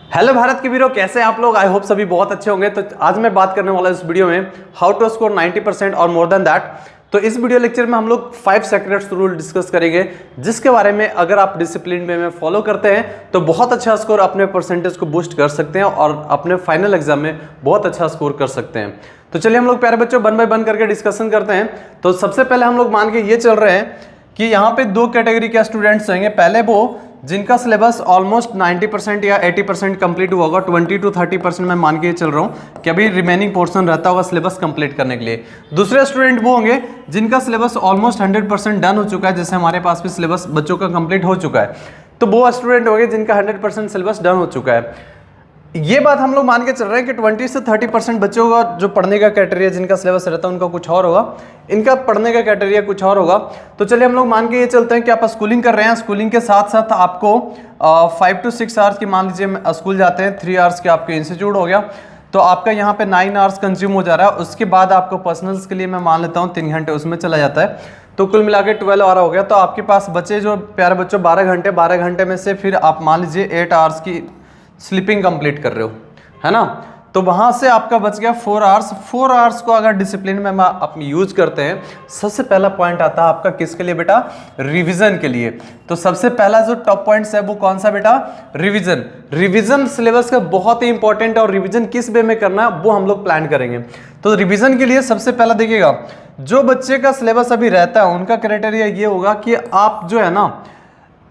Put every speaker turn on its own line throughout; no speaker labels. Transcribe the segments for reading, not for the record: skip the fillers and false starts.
Hello Bharat के वीरों, कैसे हैं आप लोग। आई होप सभी बहुत अच्छे होंगे। तो आज मैं बात करने वाला इस वीडियो में हाउ टू स्कोर 90% और मोर देन दैट। तो इस वीडियो लेक्चर में हम लोग 5 सीक्रेट्स रूल डिस्कस करेंगे, जिसके बारे में अगर आप डिसिप्लिन वे में फॉलो करते हैं तो बहुत अच्छा स्कोर अपने परसेंटेज को बूस्ट कर सकते हैं और अपने फाइनल एग्जाम में बहुत अच्छा स्कोर कर सकते हैं। तो चलिए हम लोग प्यारे बच्चों वन बाय वन करके डिस्कशन करते हैं। तो सबसे पहले हम लोग मान के ये चल रहे हैं कि यहाँ पे दो कैटेगरी के स्टूडेंट्स होंगे। पहले वो जिनका सिलेबस ऑलमोस्ट 90% या 80% कंप्लीट हुआ होगा, 20 to 30% मैं मान के चल रहा हूँ कि अभी रिमेनिंग पोर्शन रहता होगा सिलेबस कंप्लीट करने के लिए। दूसरे स्टूडेंट वो होंगे जिनका सिलेबस ऑलमोस्ट 100% डन हो चुका है, जैसे हमारे पास भी सिलेबस बच्चों का कंप्लीट हो चुका है। तो वो स्टूडेंट होंगे जिनका 100% सिलेबस डन हो चुका है। ये बात हम लोग मान के चल रहे हैं कि 20 से 30% बच्चों का जो पढ़ने का क्राइटेरिया जिनका सिलेबस रहता है उनका कुछ और होगा, इनका पढ़ने का क्राइटेरिया कुछ और होगा। तो चलिए हम लोग मान के ये चलते हैं कि आप स्कूलिंग कर रहे हैं, स्कूलिंग के साथ साथ आपको 5 to 6 आवर्स की मान लीजिए स्कूल जाते हैं, 3 आवर्स के आपके इंस्टीट्यूट हो गया, तो आपका यहाँ पे 9 आवर्स कंज्यूम हो जा रहा है। उसके बाद आपको पर्सनल्स के लिए मैं मान लेता हूँ 3 घंटे उसमें चला जाता है, तो कुल मिला के 12 आवर हो गया। तो आपके पास बचे जो प्यारे बच्चों 12 घंटे में से फिर आप मान लीजिए 8 आवर्स की स्लीपिंग कंप्लीट कर रहे हो, है ना। तो वहां से आपका बच गया 4 आवर्स। 4 आवर्स को अगर डिसिप्लिन में आप यूज करते हैं, सबसे पहला पॉइंट आता है आपका किसके लिए बेटा? रिवीजन के लिए। तो सबसे पहला जो टॉप पॉइंट्स है वो कौन सा बेटा? रिवीजन। रिवीजन सिलेबस का बहुत ही इंपॉर्टेंट है और रिवीजन किस वे में करना है वो हम लोग प्लान करेंगे। तो रिवीजन के लिए सबसे पहला देखिएगा, जो बच्चे का सिलेबस अभी रहता है उनका क्राइटेरिया ये होगा कि आप जो है ना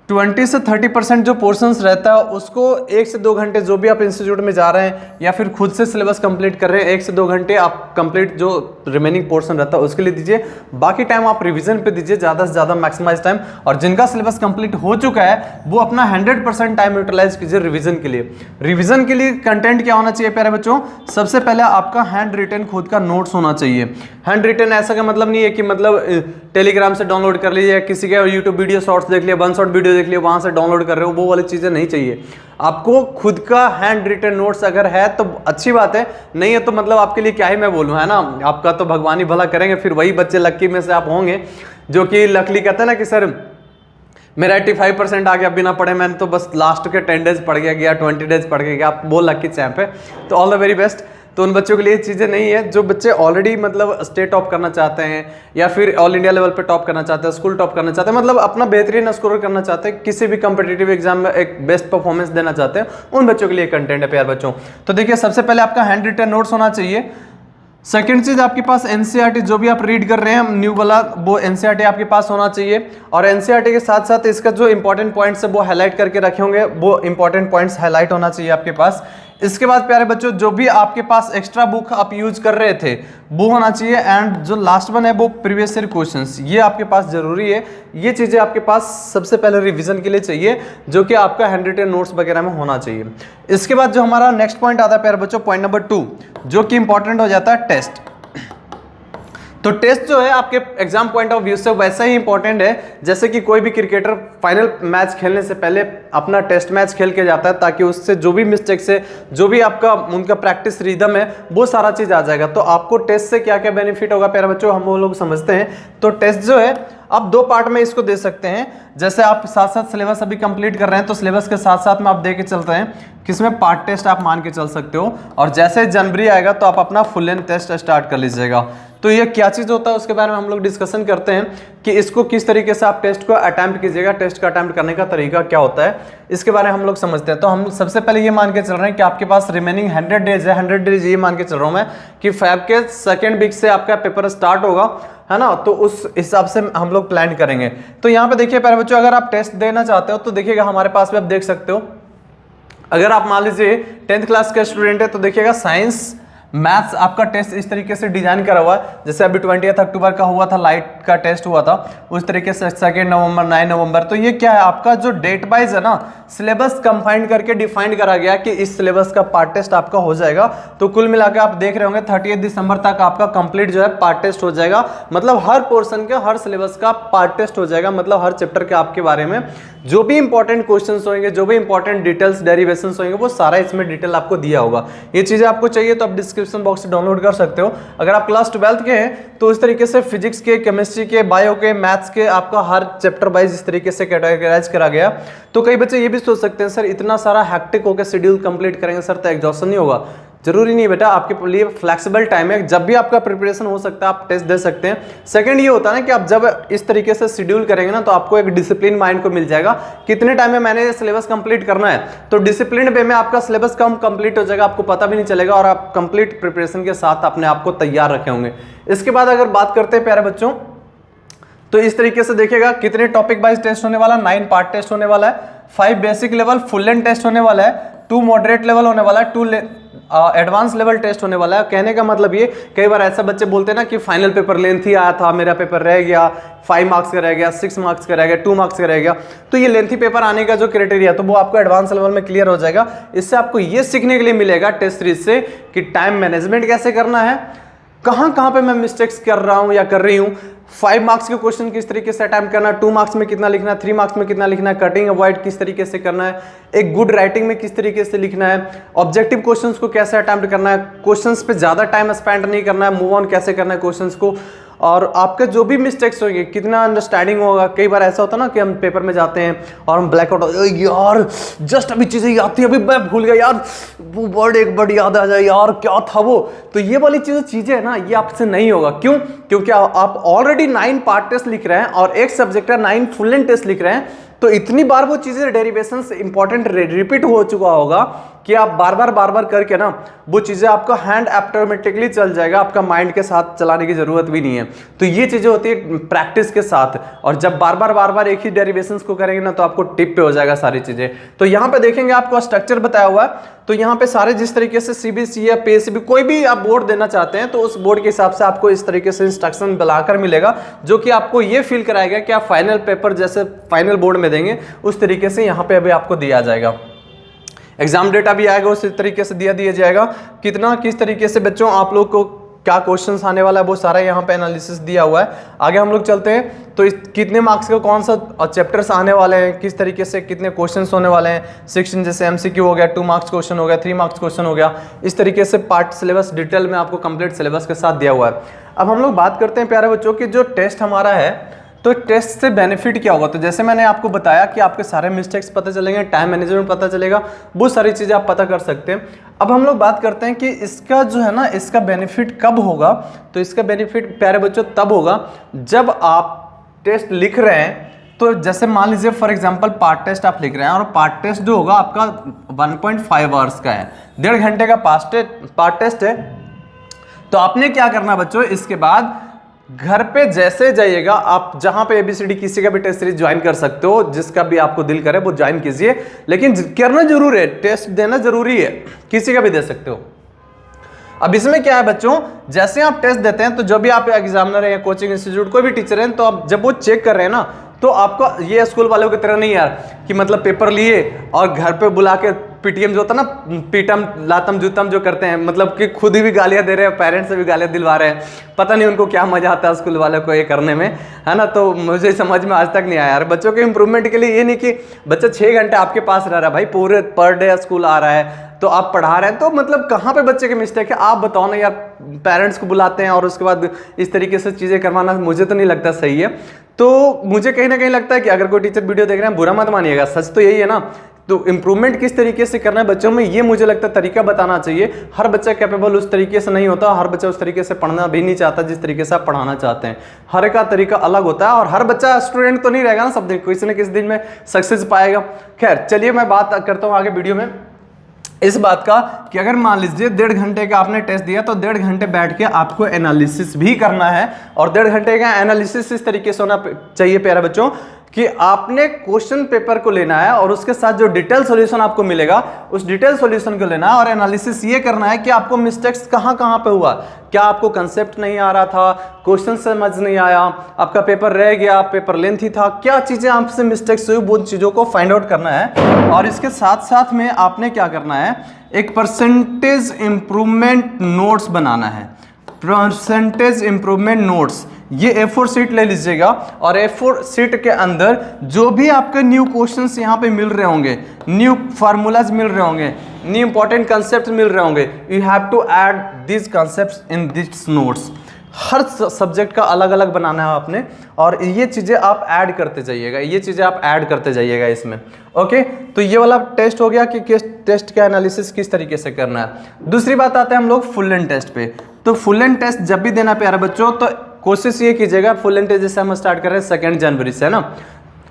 20 से 30% जो पोर्शंस रहता है उसको 1 से 2 घंटे, जो भी आप इंस्टीट्यूट में जा रहे हैं या फिर खुद से सिलेबस कंप्लीट कर रहे हैं, 1 से 2 घंटे आप कंप्लीट जो रिमेनिंग पोर्शन रहता है उसके लिए दीजिए। बाकी टाइम आप रिवीजन पे दीजिए, ज़्यादा से ज़्यादा मैक्सिमाइज टाइम। और जिनका सिलेबस कंप्लीट हो चुका है वो अपना 100% टाइम यूटिलाइज कीजिए रिवीजन के लिए। रिवीजन के लिए कंटेंट क्या होना चाहिए प्यारे बच्चों? सबसे पहले आपका हैंड रिटन खुद का नोट्स होना चाहिए। हैंड रिटन ऐसा का मतलब नहीं है कि मतलब टेलीग्राम से डाउनलोड कर लीजिए, किसी के यूट्यूब वीडियो शॉर्ट्स देख लिया, 1 शॉट वीडियो देख लिया, वहां से डाउनलोड कर रहे हो, वो वाली चीजें नहीं चाहिए। आपको खुद का हैंड रिटन नोट्स अगर है तो अच्छी बात है, नहीं है तो मतलब आपके लिए क्या ही मैं बोलूं, है ना। आपका तो भगवान ही भला करेंगे। फिर वही बच्चे लक्की में से आप होंगे जो कि लकली कहते हैं ना कि सर मेरा 85% आ गया बिना पढ़े, मैंने तो बस लास्ट के 10 डेज पढ़ गया, 20 डेज पढ़ गया, आप वो लकी चैंप है। तो ऑल द वेरी बेस्ट। तो उन बच्चों के लिए चीज़ें नहीं है जो बच्चे ऑलरेडी मतलब स्टेट टॉप करना चाहते हैं या फिर ऑल इंडिया लेवल पे टॉप करना चाहते हैं, स्कूल टॉप करना चाहते हैं, मतलब अपना बेहतरीन स्कोर करना चाहते हैं, किसी भी कॉम्पिटिटिव एग्जाम में एक बेस्ट परफॉर्मेंस देना चाहते हैं, उन बच्चों के लिए कंटेंट है प्यार बच्चों। तो देखिए सबसे पहले आपका हैंड रिटन नोट्स होना चाहिए। सेकेंड चीज आपके पास एनसीईआरटी, जो भी आप रीड कर रहे हैं न्यू वाला, वो एनसीईआरटी आपके पास होना चाहिए। और एनसीईआरटी के साथ साथ इसका जो इंपॉर्टेंट पॉइंट्स है वो हाईलाइट करके रखे होंगे, वो इंपॉर्टेंट पॉइंट्स हाईलाइट होना चाहिए आपके पास। इसके बाद प्यारे बच्चों जो भी आपके पास एक्स्ट्रा बुक आप यूज कर रहे थे वो होना चाहिए। एंड जो लास्ट वन है वो प्रीवियस ईयर क्वेश्चंस, ये आपके पास जरूरी है। ये चीजें आपके पास सबसे पहले रिवीजन के लिए चाहिए, जो कि आपका हैंड रिटन नोट्स वगैरह में होना चाहिए। इसके बाद जो हमारा नेक्स्ट पॉइंट आता है प्यारे बच्चों, पॉइंट नंबर 2, जो कि इंपॉर्टेंट हो जाता है टेस्ट। तो टेस्ट जो है आपके एग्जाम पॉइंट ऑफ व्यू से वैसा ही इंपॉर्टेंट है जैसे कि कोई भी क्रिकेटर फाइनल मैच खेलने से पहले अपना टेस्ट मैच खेल के जाता है, ताकि उससे जो भी मिस्टेक्स है, जो भी आपका उनका प्रैक्टिस रिदम है, वो सारा चीज आ जाएगा। तो आपको टेस्ट से क्या क्या बेनिफिट होगा प्यारे बच्चों, हम वो लोग समझते हैं। तो टेस्ट जो है आप 2 पार्ट में इसको दे सकते हैं। जैसे आप साथ साथ सिलेबस अभी कंप्लीट कर रहे हैं तो सिलेबस के साथ साथ में आप दे के चलते हैं, किसमें पार्ट टेस्ट आप मान के चल सकते हो। और जैसे जनवरी आएगा तो आप अपना फुल लेंथ टेस्ट स्टार्ट कर लीजिएगा। तो ये क्या चीज़ होता है उसके बारे में हम लोग डिस्कशन करते हैं कि इसको किस तरीके से आप टेस्ट को अटेम्प्ट कीजिएगा, टेस्ट का अटेम्प्ट करने का तरीका क्या होता है, इसके बारे में हम लोग समझते हैं। तो हम सबसे पहले ये मान के चल रहे हैं कि आपके पास रिमेनिंग 100 डेज है। 100 डेज ये मान के चल रहा हूँ मैं कि फेब के 2nd वीक से आपका पेपर स्टार्ट होगा, है ना। तो उस हिसाब से हम लोग प्लान करेंगे। तो यहाँ पे देखिए प्यारे बच्चों, अगर आप टेस्ट देना चाहते हो तो देखिएगा हमारे पास भी आप देख सकते हो। अगर आप मान लीजिए 10th क्लास का स्टूडेंट है तो देखिएगा साइंस मैथ्स आपका टेस्ट इस तरीके से डिजाइन करा हुआ है, जैसे अभी 20 अक्टूबर का हुआ था, लाइट का टेस्ट हुआ था, उस तरीके से 2 नवंबर 9 नवंबर। तो ये क्या है आपका जो डेट वाइज है ना, सिलेबस कंफाइंड करके डिफाइंड करा गया कि इस सिलेबस का पार्ट टेस्ट आपका हो जाएगा। तो कुल मिलाकर आप देख रहे होंगे 30 दिसंबर तक आपका कंप्लीट जो है पार्ट टेस्ट हो जाएगा। मतलब हर पोर्शन के हर सिलेबस का पार्ट टेस्ट हो जाएगा, मतलब हर चैप्टर के आपके बारे में जो भी इंपॉर्टेंट क्वेश्चंस होंगे, जो भी इंपॉर्टेंट डिटेल्स डेरिवेशंस होंगे, वो सारा इसमें डिटेल आपको दिया होगा। ये चीजें आपको चाहिए तो आप डिस्क्रिप्शन बॉक्स से डाउनलोड कर सकते हो। अगर आप क्लास 12th के हैं तो इस तरीके से फिजिक्स के, केमिस्ट्री के, बायो के, मैथ्स के आपका हर चैप्टर वाइज इस तरीके से कैटेगराइज करा गया। तो कई बच्चे ये भी सोच सकते हैं सर इतना सारा हैक्टिक होकर शेड्यूल कंप्लीट करेंगे सर तो एग्जॉस्शन नहीं होगा। जरूरी नहीं बेटा, आपके लिए फ्लेक्सिबल टाइम है, जब भी आपका प्रिपरेशन हो सकता है आप टेस्ट दे सकते हैं। सेकंड ये होता है ना कि आप जब इस तरीके से शेड्यूल करेंगे ना तो आपको एक डिसिप्लिन माइंड को मिल जाएगा, कितने टाइम में मैंने सिलेबस कंप्लीट करना है। तो डिसिप्लिन वे में आपका सिलेबस कम कंप्लीट हो जाएगा, आपको पता भी नहीं चलेगा और आप कंप्लीट प्रिपरेशन के साथ अपने आप को तैयार रखे होंगे। इसके बाद अगर बात करते हैं प्यारे बच्चों, तो इस तरीके से देखिएगा कितने टॉपिक वाइज टेस्ट होने वाला है, 9 पार्ट टेस्ट होने वाला है, 5 basic level full length test होने वाला है, 2 मॉडरेट लेवल होने वाला है, 2 एडवांस लेवल टेस्ट होने वाला है। कहने का मतलब ये, कई बार ऐसा बच्चे बोलते हैं ना कि फाइनल पेपर लेंथी आया था, मेरा पेपर रह गया, 5 मार्क्स का रह गया, 6 मार्क्स का रह गया, 2 मार्क्स का रह गया। तो ये लेंथी पेपर आने का जो क्राइटेरिया तो वो आपको एडवांस लेवल में क्लियर हो जाएगा। इससे आपको ये सीखने के लिए मिलेगा टेस्ट सीरीज से कि टाइम मैनेजमेंट कैसे करना है, कहां पे मैं मिस्टेक्स कर रहा हूं या कर रही हूं, 5 मार्क्स के क्वेश्चन किस तरीके से अटेम्प्ट करना है, 2 मार्क्स में कितना लिखना है, 3 मार्क्स में कितना लिखना है, कटिंग अवॉइड किस तरीके से करना है, एक गुड राइटिंग में किस तरीके से लिखना है, ऑब्जेक्टिव क्वेश्चंस को कैसे अटेम्प्ट करना है, क्वेश्चंस पे ज्यादा टाइम स्पेंड नहीं करना है, मूव ऑन कैसे करना है क्वेश्चंस को, और आपके जो भी मिस्टेक्स होंगे कितना अंडरस्टैंडिंग होगा। कई बार ऐसा होता है ना कि हम पेपर में जाते हैं और हम ब्लैक आउट, यार जस्ट अभी चीजें याद थी, अभी मैं भूल गया यार, वो वर्ड एक वर्ड याद आ जाए यार क्या था वो। तो ये वाली चीजें है ना, ये आपसे नहीं होगा। क्यों? क्योंकि आप ऑलरेडी 9 पार्ट टेस्ट लिख रहे हैं और एक सब्जेक्ट का 9 फुल लेंथ टेस्ट लिख रहे हैं, तो इतनी बार वो चीजें डेरिवेशंस इंपॉर्टेंट रिपीट हो चुका होगा कि आप बार बार करके ना वो चीजें आपका हैंड ऑटोमेटिकली चल जाएगा, आपका माइंड के साथ चलाने की जरूरत भी नहीं है। तो ये चीजें होती है प्रैक्टिस के साथ, और जब बार बार एक ही डेरिवेशंस को करेंगे ना तो आपको टिप पे हो जाएगा सारी चीजें। तो यहाँ पे देखेंगे आपको स्ट्रक्चर बताया हुआ है, तो यहाँ पे सारे जिस तरीके से सीबीएसई या पीएससीबी कोई भी आप बोर्ड देना चाहते हैं तो उस बोर्ड के हिसाब से आपको इस तरीके से इंस्ट्रक्शन बनाकर मिलेगा, जो कि आपको ये फील कराएगा कि आप फाइनल पेपर जैसे फाइनल बोर्ड में देंगे उस तरीके से यहाँ पे अभी आपको दिया जाएगा। एग्जाम डेटा भी आएगा उस तरीके से दिया दिया कितना किस तरीके से बच्चों आप लोग को क्या क्वेश्चंस आने वाला है वो सारा यहाँ पे एनालिसिस दिया हुआ है। आगे हम लोग चलते हैं तो कितने मार्क्स का कौन सा चैप्टर्स आने वाले हैं, किस तरीके से कितने क्वेश्चंस होने वाले हैं, 16 जैसे एमसीक्यू हो गया, 2 मार्क्स क्वेश्चन हो गया, 3 मार्क्स क्वेश्चन हो गया, इस तरीके से पार्ट सिलेबस डिटेल में आपको कंप्लीट सिलेबस के साथ दिया हुआ है। अब हम लोग बात करते हैं प्यारे बच्चों की जो टेस्ट हमारा है, तो टेस्ट से बेनिफिट क्या होगा। तो जैसे मैंने आपको बताया कि आपके सारे मिस्टेक्स पता चलेंगे, टाइम मैनेजमेंट पता चलेगा, बहुत सारी चीज़ें आप पता कर सकते हैं। अब हम लोग बात करते हैं कि इसका जो है ना, इसका बेनिफिट कब होगा। तो इसका बेनिफिट प्यारे बच्चों तब होगा जब आप टेस्ट लिख रहे हैं। तो जैसे मान लीजिए फॉर एग्जांपल पार्ट टेस्ट आप लिख रहे हैं और पार्ट टेस्ट जो होगा आपका 1.5 आवर्स का है, 1.5 घंटे का पार्ट टेस्ट है। तो आपने क्या करना बच्चों, इसके बाद घर पे जैसे जाइएगा आप, जहां पे एबीसीडी किसी का भी टेस्ट सीरीज ज्वाइन कर सकते हो, जिसका भी आपको दिल करे वो ज्वाइन कीजिए, लेकिन करना जरूर है, टेस्ट देना जरूरी है, किसी का भी दे सकते हो। अब इसमें क्या है बच्चों, जैसे आप टेस्ट देते हैं तो जब भी आप एग्जामिनर है या कोचिंग इंस्टीट्यूट कोई भी टीचर है, तो आप जब वो चेक कर रहे हैं ना, तो आपको ये स्कूल वालों की तरह नहीं यार कि मतलब पेपर लिए और घर पे बुला के पीटीएम जो होता है ना, पीटम लातम जूतम जो करते हैं, मतलब कि खुद ही भी गालियां दे रहे हैं, पेरेंट्स से भी गालियां दिलवा रहे हैं, पता नहीं उनको क्या मजा आता है स्कूल वालों को ये करने में, है ना। तो मुझे समझ में आज तक नहीं आया यार। बच्चों के इंप्रूवमेंट के लिए ये नहीं कि बच्चा 6 घंटे आपके पास रह रहा है, भाई पूरे पर डे स्कूल आ रहा है तो आप पढ़ा रहे हैं, तो मतलब कहाँ पे बच्चे के मिस्टेक है आप बताओ ना यार। पेरेंट्स को बुलाते हैं और उसके बाद इस तरीके से चीज़ें करवाना मुझे तो नहीं लगता सही है। तो मुझे कहीं ना कहीं लगता है कि अगर कोई टीचर वीडियो देख रहे हैं बुरा मत मानिएगा, सच तो यही है ना। तो इंप्रूवमेंट किस तरीके से करना है बच्चों में, ये मुझे लगता है तरीका बताना चाहिए। हर बच्चा कैपेबल उस तरीके से नहीं होता, हर बच्चा उस तरीके से पढ़ना भी नहीं चाहता जिस तरीके से आप पढ़ाना चाहते हैं। हर का तरीका अलग होता है और हर बच्चा स्टूडेंट तो नहीं रहेगा ना सब दिन, किसी न किसी दिन में सक्सेस पाएगा। खैर चलिए मैं बात करता हूँ आगे वीडियो में इस बात का कि अगर मान लीजिए 1.5 घंटे का आपने टेस्ट दिया तो 1.5 घंटे बैठ के आपको एनालिसिस भी करना है। और 1.5 घंटे का एनालिसिस इस तरीके से होना चाहिए प्यारे बच्चों कि आपने क्वेश्चन पेपर को लेना है और उसके साथ जो डिटेल सॉल्यूशन आपको मिलेगा उस डिटेल सॉल्यूशन को लेना है और एनालिसिस ये करना है कि आपको मिस्टेक्स कहाँ कहाँ पे हुआ, क्या आपको कंसेप्ट नहीं आ रहा था, क्वेश्चन समझ नहीं आया, आपका पेपर रह गया, पेपर लेंथी था, क्या चीज़ें आपसे मिस्टेक्स हुई, वो चीज़ों को फाइंड आउट करना है। और इसके साथ साथ में आपने क्या करना है, एक परसेंटेज इंप्रूवमेंट नोट्स बनाना है। परसेंटेज इंप्रूवमेंट नोट्स, ये A4 शीट ले लीजिएगा और A4 शीट के अंदर जो भी आपके न्यू क्वेश्चंस यहाँ पे मिल रहे होंगे, न्यू फार्मूलाज मिल रहे होंगे, न्यू इंपॉर्टेंट कंसेप्ट मिल रहे होंगे, you have to add this concepts in this notes. हर सब्जेक्ट का अलग अलग बनाना है आपने, और ये चीज़ें आप ऐड करते जाइएगा, ये चीज़ें आप ऐड करते जाइएगा इसमें। ओके, तो ये वाला टेस्ट हो गया कि किस टेस्ट का एनालिसिस किस तरीके से करना है। दूसरी बात आते हैं हम लोग फुल एंड टेस्ट पे। तो फुल एंड टेस्ट जब भी देना प्यारे बच्चों, तो कोशिश ये कीजिएगा, फुल एंड टेस्ट जैसे हम स्टार्ट कर रहे हैं 2 जनवरी से, है ना,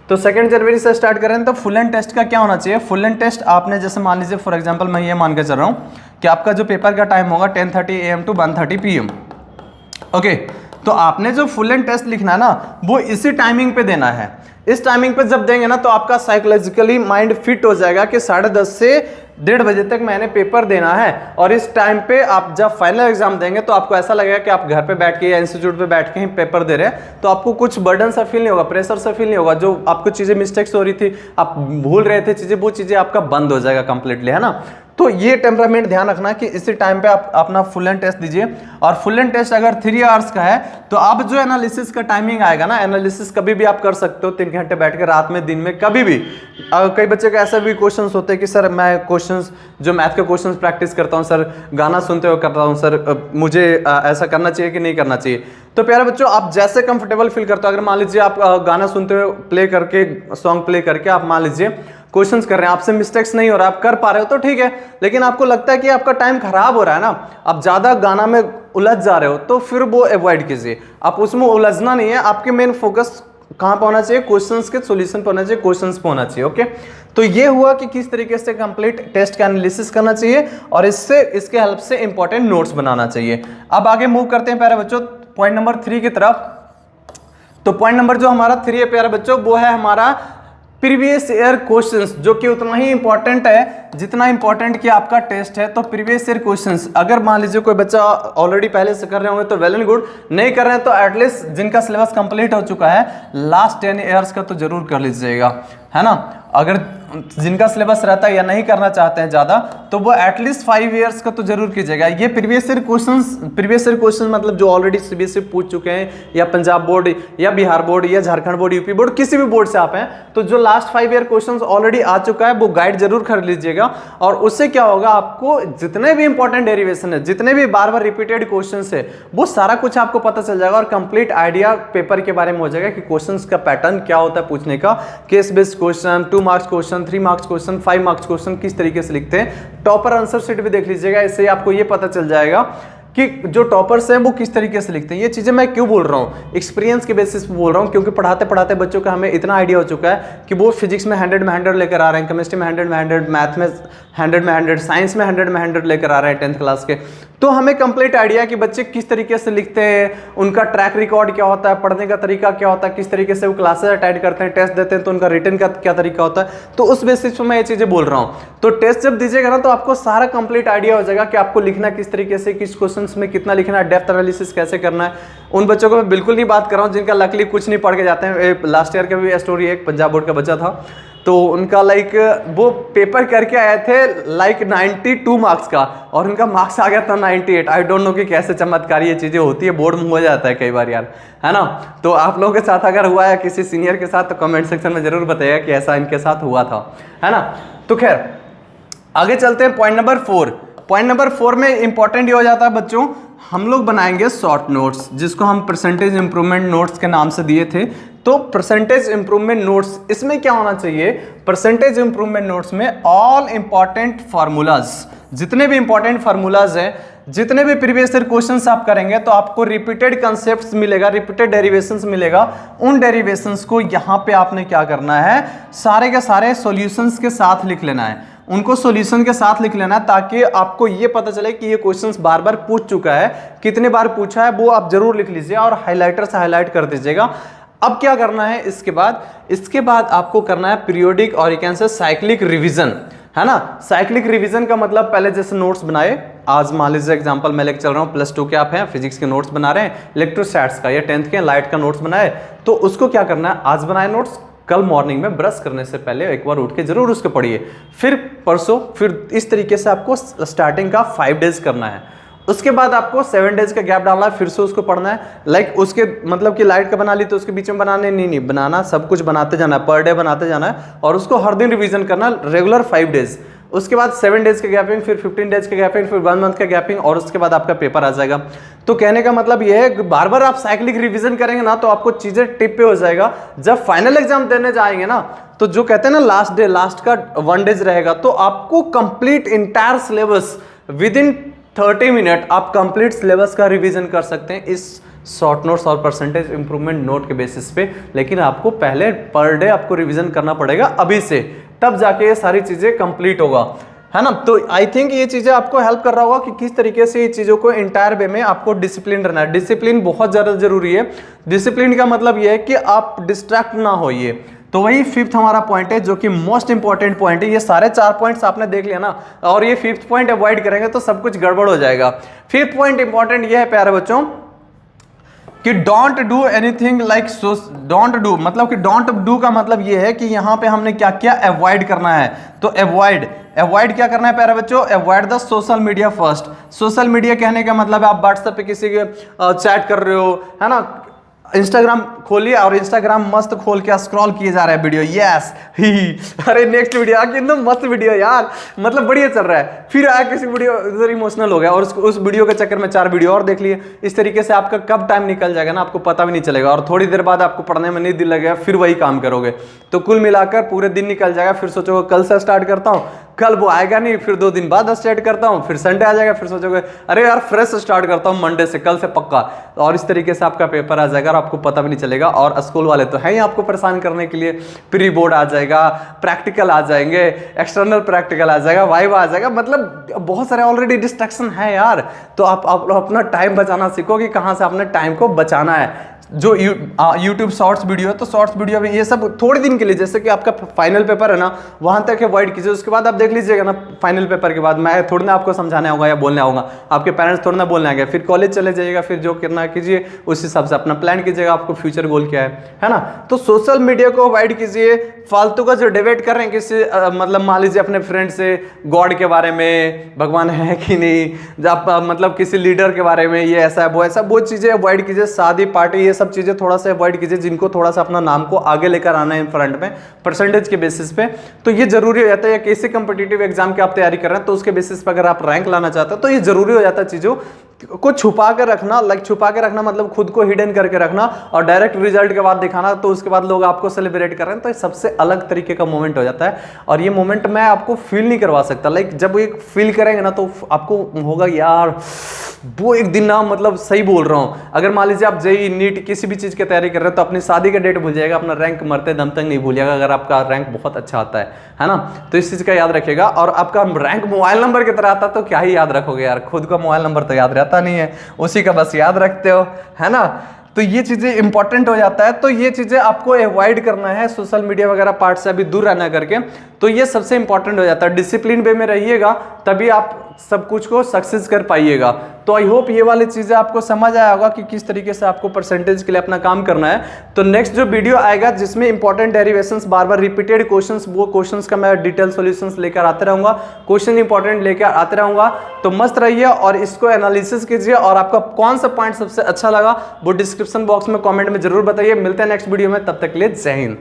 तो 2 जनवरी से स्टार्ट कर रहे हैं, तो फुल एंड टेस्ट का क्या होना चाहिए, फुल एंड टेस्ट आपने जैसे मान लीजिए फॉर एग्जांपल मैं ये मान के चल रहा हूँ कि आपका जो पेपर का टाइम होगा 10:30 AM to 1:30 PM। ओके, तो आपने जो फुल एंड टेस्ट लिखना है ना, वो इसी टाइमिंग पे देना है। इस टाइमिंग पे जब देंगे ना, तो आपका साइकोलॉजिकली माइंड फिट हो जाएगा कि 10:30 से 1:30 बजे तक मैंने पेपर देना है, और इस टाइम पे आप जब फाइनल एग्जाम देंगे तो आपको ऐसा लगेगा कि आप घर पे बैठ के या इंस्टीट्यूट पे बैठ के ही पेपर दे रहे हैं, तो आपको कुछ बर्डन सा फील नहीं होगा, प्रेशर सा फील नहीं होगा। जो आपको चीज़ें मिस्टेक्स हो रही थी, आप भूल रहे थे चीज़ें, वो चीज़ें आपका बंद हो जाएगा कंप्लीटली, है ना। तो ये टेम्परामेंट ध्यान रखना कि इसी टाइम पे आप अपना फुल एंड टेस्ट दीजिए। और फुल एंड टेस्ट अगर 3 आवर्स का है, तो आप जो एनालिसिस का टाइमिंग आएगा ना, एनालिसिस कभी भी आप कर सकते हो 3 घंटे बैठ के, रात में, दिन में, कभी भी। कई बच्चे का ऐसा भी क्वेश्चंस होते हैं कि सर मैं क्वेश्चंस जो मैथ के क्वेश्चंस प्रैक्टिस करता हूँ सर, गाना सुनते हुए करता हूँ सर, मुझे ऐसा करना चाहिए कि नहीं करना चाहिए। तो प्यारे बच्चों, आप जैसे कंफर्टेबल फील करते हो, अगर मान लीजिए आप गाना सुनते हुए प्ले करके, सॉन्ग प्ले करके आप मान लीजिए क्वेश्चंस कर रहे हैं, आपसे मिस्टेक्स नहीं हो रहा, आप कर पा रहे हो तो ठीक है, लेकिन आपको लगता है कि आपका टाइम खराब हो रहा है ना, आप ज्यादा गाना में उलझ जा रहे हो, तो फिर वो अवॉइड कीजिए। आप उसमें उलझना नहीं है, आपके मेन फोकस कहां पे होना चाहिए, क्वेश्चंस के सॉल्यूशन पे होना चाहिए, क्वेश्चंस पे होना चाहिए। ओके, तो ये हुआ कि किस तरीके से कंप्लीट टेस्ट का एनालिसिस करना चाहिए, और इसके हेल्प से इंपॉर्टेंट नोट्स बनाना चाहिए। अब आगे मूव करते हैं प्यारे बच्चों पॉइंट नंबर 3 की तरफ। तो पॉइंट नंबर जो हमारा 3 है प्यारे बच्चों, वो है हमारा प्रीवियस ईयर क्वेश्चंस, जो कि उतना ही इंपॉर्टेंट है जितना इंपॉर्टेंट कि आपका टेस्ट है। तो प्रीवियस ईयर क्वेश्चंस, अगर मान लीजिए कोई बच्चा ऑलरेडी पहले से कर रहे होंगे तो वेल एंड गुड, नहीं कर रहे हैं तो एटलीस्ट जिनका सिलेबस कंप्लीट हो चुका है लास्ट 10 ईयर्स का तो जरूर कर लीजिएगा, है ना। अगर जिनका सिलेबस रहता है या नहीं करना चाहते हैं ज़्यादा, तो वो एटलीस्ट 5 ईयर्स का तो जरूर कीजिएगा। ये प्रीवियस ईयर क्वेश्चन मतलब जो ऑलरेडी सीबीएसई पूछ चुके हैं, या पंजाब बोर्ड या बिहार बोर्ड या झारखंड बोर्ड, यूपी बोर्ड, किसी भी बोर्ड से आप हैं, तो जो लास्ट 5 ईयर क्वेश्चन ऑलरेडी आ चुका है वो गाइड जरूर कर लीजिएगा। और उससे क्या होगा, आपको जितने भी इंपॉर्टेंट डेरिवेशन है, जितने भी बार बार रिपीटेड क्वेश्चन है, वो सारा कुछ आपको पता चल जाएगा, और कंप्लीट आइडिया पेपर के बारे में हो जाएगा कि क्वेश्चन का पैटर्न क्या होता है पूछने का, case based question, 2 marks question, 3 marks question, 5 marks question किस तरीके से लिखते हैं। टॉपर आंसर शीट भी देख लीजिएगा, इससे आपको ये पता चल जाएगा कि जो टॉपर्स हैं वो किस तरीके से लिखते हैं। ये चीज़ें मैं क्यों बोल रहा हूँ, एक्सपीरियंस के बेसिस पे बोल रहा हूँ, क्योंकि पढ़ाते पढ़ाते बच्चों का हमें इतना आइडिया हो चुका है कि वो फिजिक्स में 100 में 100 लेकर आ रहे हैं, केमिस्ट्री में 100 में 100, मैथ में 100 में 100, साइंस में 100 में 100 लेकर आ रहे हैं 10th क्लास के। तो हमें कंप्लीट आइडिया कि बच्चे किस तरीके से लिखते हैं, उनका ट्रैक रिकॉर्ड क्या होता है, पढ़ने का तरीका क्या होता है, किस तरीके से वो क्लासेस अटेंड करते हैं, टेस्ट देते हैं तो उनका रिटर्न का क्या तरीका होता है। तो उस बेसिस पर मैं ये चीज़ें बोल रहा हूँ। तो टेस्ट जब दीजिएगा ना, तो आपको सारा कंप्लीट आइडिया हो जाएगा कि आपको लिखना किस तरीके से, किस क्वेश्चन में कितना लिखना है, डेप्थ एनालिसिस कैसे करना है। उन बच्चों को मैं बिल्कुल नहीं बात कर रहा हूँ जिनका लकली कुछ नहीं पढ़ के जाते हैं। लास्ट ईयर का भी स्टोरी है, एक पंजाब बोर्ड का बच्चा था, तो उनका वो पेपर करके आए थे 92 मार्क्स का, और उनका मार्क्स आ गया था 98। आई डोंट नो कि कैसे चमत्कारी ये चीज़ें होती है, बोर्ड में हो जाता है कई बार यार, है ना। तो आप लोगों के साथ अगर हुआ है किसी सीनियर के साथ, तो कमेंट सेक्शन में जरूर बताइएगा कि ऐसा इनके साथ हुआ था, है ना। तो खैर आगे चलते हैं पॉइंट नंबर 4। पॉइंट नंबर 4 में इंपॉर्टेंट ये हो जाता है बच्चों, हम लोग बनाएंगे शॉर्ट नोट्स, जिसको हम परसेंटेज इंप्रूवमेंट नोट्स के नाम से दिए थे। तो परसेंटेज इंप्रूवमेंट नोट्स, इसमें क्या होना चाहिए, परसेंटेज इंप्रूवमेंट नोट्स में ऑल इंपॉर्टेंट फार्मूलाज, जितने भी इंपॉर्टेंट फार्मूलाज हैं, जितने भी प्रीवियस ईयर क्वेश्चंस आप करेंगे, तो आपको रिपीटेड कॉन्सेप्ट्स मिलेगा, रिपीटेड डेरिवेशंस मिलेगा। उन डेरिवेशंस को यहाँ पे आपने क्या करना है, सारे के सारे सॉल्यूशंस के साथ लिख लेना है, उनको सॉल्यूशन के साथ लिख लेना है, ताकि आपको ये पता चले कि ये क्वेश्चंस बार बार पूछ चुका है, कितने बार पूछा है वो आप जरूर लिख लीजिए, और हाइलाइटर से हाईलाइट कर दीजिएगा। अब क्या करना है इसके बाद आपको करना है पीरियोडिक और साइक्लिक रिवीजन, है ना। साइक्लिक रिवीजन का मतलब, पहले जैसे नोट्स बनाए, आज मान लीजिए एग्जांपल मैं लेकर चल रहा हूँ, +2 के आप हैं, फिजिक्स के नोट्स बना रहे हैं, इलेक्ट्रोस्टैट्स का या 10th के लाइट का नोट्स बनाए, तो उसको क्या करना है, आज बनाए नोट्स, कल मॉर्निंग में ब्रश करने से पहले एक बार उठ के जरूर उसको पढ़िए, फिर परसों, फिर इस तरीके से आपको स्टार्टिंग का 5 डेज करना है। उसके बाद आपको 7 डेज का गैप डालना है, फिर से उसको पढ़ना है। लाइक उसके मतलब कि लाइट का बना ली तो उसके बीच में बनाने नहीं बनाना, सब कुछ बनाते जाना है, पर डे बनाते जाना है, और उसको हर दिन रिवीजन करना, रेगुलर 5 डेज। उसके बाद 7 डेज के गैपिंग, फिर 15 डेज के गैपिंग, फिर 1 मंथ का गैपिंग, और उसके बाद आपका पेपर आ जाएगा। तो कहने का मतलब यह है बार बार आप साइक्लिक रिवीजन करेंगे ना तो आपको चीजें टिप पे हो जाएगा। जब फाइनल एग्जाम देने जाएंगे ना तो जो कहते हैं ना लास्ट का 1 डेज रहेगा, तो आपको complete entire syllabus with in 30 minute आप कंप्लीट सिलेबस का रिवीजन कर सकते हैं इस शॉर्ट नोट्स और परसेंटेज इंप्रूवमेंट नोट के बेसिस पे। लेकिन आपको पहले पर डे आपको रिवीजन करना पड़ेगा अभी से, तब जाके ये सारी चीजें कंप्लीट होगा, है ना। तो आई थिंक ये चीजें आपको हेल्प कर रहा होगा कि किस तरीके से ये चीजों को इंटायर वे में आपको डिसिप्लिन रहना है। डिसिप्लिन बहुत ज्यादा जरूरी है। डिसिप्लिन का मतलब ये है कि आप डिस्ट्रैक्ट ना होइए। तो वही 5th हमारा पॉइंट है जो कि मोस्ट इंपॉर्टेंट पॉइंट है। ये सारे 4 पॉइंट्स आपने देख लिया ना, और ये 5th पॉइंट अवॉइड करेंगे तो सब कुछ गड़बड़ हो जाएगा। 5th पॉइंट इंपॉर्टेंट ये है प्यारे बच्चों कि don't do anything like don't do, मतलब कि डोंट डू का मतलब ये है कि यहां पे हमने क्या किया, अवॉइड करना है। तो अवॉइड क्या करना है प्यारे बच्चों, avoid the social media first. Social media कहने का मतलब आप व्हाट्सएप पे किसी के चैट कर रहे हो, है ना, इंस्टाग्राम खोलिए और इंस्टाग्राम मस्त खोल के स्क्रॉल किए जा रहा है वीडियो, यस ही अरे नेक्स्ट वीडियो आ, एकदम मस्त वीडियो यार, मतलब बढ़िया चल रहा है। फिर आया किसी वीडियो इधर इमोशनल हो गया और उस वीडियो के चक्कर में 4 वीडियो और देख लिए। इस तरीके से आपका कब टाइम निकल जाएगा ना आपको पता भी नहीं चलेगा, और थोड़ी देर बाद आपको पढ़ने में नहीं दिल लगेगा, फिर वही काम करोगे। तो कुल मिलाकर पूरे दिन निकल जाएगा। फिर सोचोगे कल से स्टार्ट करता हूँ, कल वो आएगा नहीं, फिर 2 दिन बाद स्टार्ट करता हूँ, फिर संडे आ जाएगा, फिर सोचोगे अरे यार फ्रेश स्टार्ट करता हूँ मंडे से, कल से पक्का। और इस तरीके से आपका पेपर आ जाएगा और आपको पता भी नहीं चलेगा। और स्कूल वाले तो हैं ही आपको परेशान करने के लिए, प्री बोर्ड आ जाएगा, प्रैक्टिकल आ जाएंगे, एक्सटर्नल प्रैक्टिकल आ जाएगा, वाइवा आ जाएगा, मतलब बहुत सारे ऑलरेडी डिस्ट्रैक्शन है यार। तो आप अपना टाइम बचाना सीखो कि कहाँ से अपने टाइम को बचाना है। जो यूट्यूब शॉर्ट्स वीडियो है तो शॉर्ट्स वीडियो में ये सब थोड़े दिन के लिए, जैसे कि आपका फाइनल पेपर है ना वहां तक अवॉइड कीजिए। उसके बाद आप देख लीजिएगा ना फाइनल पेपर के बाद मैं थोड़ी ना आपको समझाने होगा या बोलने होगा, आपके पेरेंट्स थोड़ा ना बोलने आएंगे। फिर कॉलेज चले जाइएगा, फिर जो करना कीजिए उस हिसाब से अपना प्लान कीजिएगा, आपको फ्यूचर गोल क्या है ना। तो सोशल मीडिया को अवॉइड कीजिए। फालतू का जो डिबेट कर रहे हैं किसी मतलब मान लीजिए अपने फ्रेंड से गॉड के बारे में, भगवान है कि नहीं, आप मतलब किसी लीडर के बारे में, ये ऐसा है वो ऐसा, वो चीजें अवॉइड कीजिए। शादी पार्टी ये सब चीजें थोड़ा सा अवॉइड कीजिए, जिनको थोड़ा सा अपना नाम को आगे लेकर आना है फ्रंट में परसेंटेज के बेसिस पे। तो ये जरूरी हो जाता है, किसी कंपिटिटिव एग्जाम की आप तैयारी कर रहे हैं तो उसके बेसिस पे अगर आप रैंक लाना चाहते हैं तो ये जरूरी हो जाता है चीजों को छुपा कर रखना। लाइक छुपा के रखना मतलब खुद को हिडन करके रखना और डायरेक्ट रिजल्ट के बाद दिखाना, तो उसके बाद लोग आपको सेलिब्रेट कर रहे हैं, तो ये सबसे अलग तरीके का मोमेंट हो जाता है। और ये मोमेंट मैं आपको फील नहीं करवा सकता। लाइक जब ये फील करेंगे ना तो आपको होगा यार वो एक दिन ना, मतलब सही बोल रहा हूं। अगर मान लीजिए आप जेई नीट किसी भी चीज की तैयारी कर रहे हैं तो अपनी शादी का डेट भूल जाएगा, अपना रैंक मरते दम तक नहीं भूलिएगा अगर आपका रैंक बहुत अच्छा आता है ना। तो इस चीज का याद रखिएगा। और आपका रैंक मोबाइल नंबर की तरह आता तो क्या ही याद रखोगे यार, खुद का मोबाइल नंबर तो याद रहता नहीं है, उसी का बस याद रखते हो, है ना। तो ये चीजें इंपॉर्टेंट हो जाता है। तो ये चीजें आपको अवॉइड करना है, सोशल मीडिया वगैरह पार्ट से अभी दूर रहना करके। तो ये सबसे इंपॉर्टेंट हो जाता है। डिसिप्लिन वे में रहिएगा तभी आप सब कुछ को सक्सेस कर पाइएगा। तो आई होप ये वाली चीजें आपको समझ आया होगा कि किस तरीके से आपको परसेंटेज के लिए अपना काम करना है। तो नेक्स्ट जो वीडियो आएगा जिसमें इंपॉर्टेंट डेरिवेशंस, बार बार रिपीटेड क्वेश्चंस, वो क्वेश्चंस का मैं डिटेल सॉल्यूशंस लेकर आते रहूंगा, क्वेश्चन इंपॉर्टेंट लेकर आते रहूंगा। तो मस्त रहिए और इसको एनालिसिस कीजिए। और आपका कौन सा पॉइंट सबसे अच्छा लगा वो डिस्क्रिप्शन बॉक्स में कमेंट में जरूर बताइए। मिलते हैं नेक्स्ट वीडियो में, तब तक के लिए जय हिंद।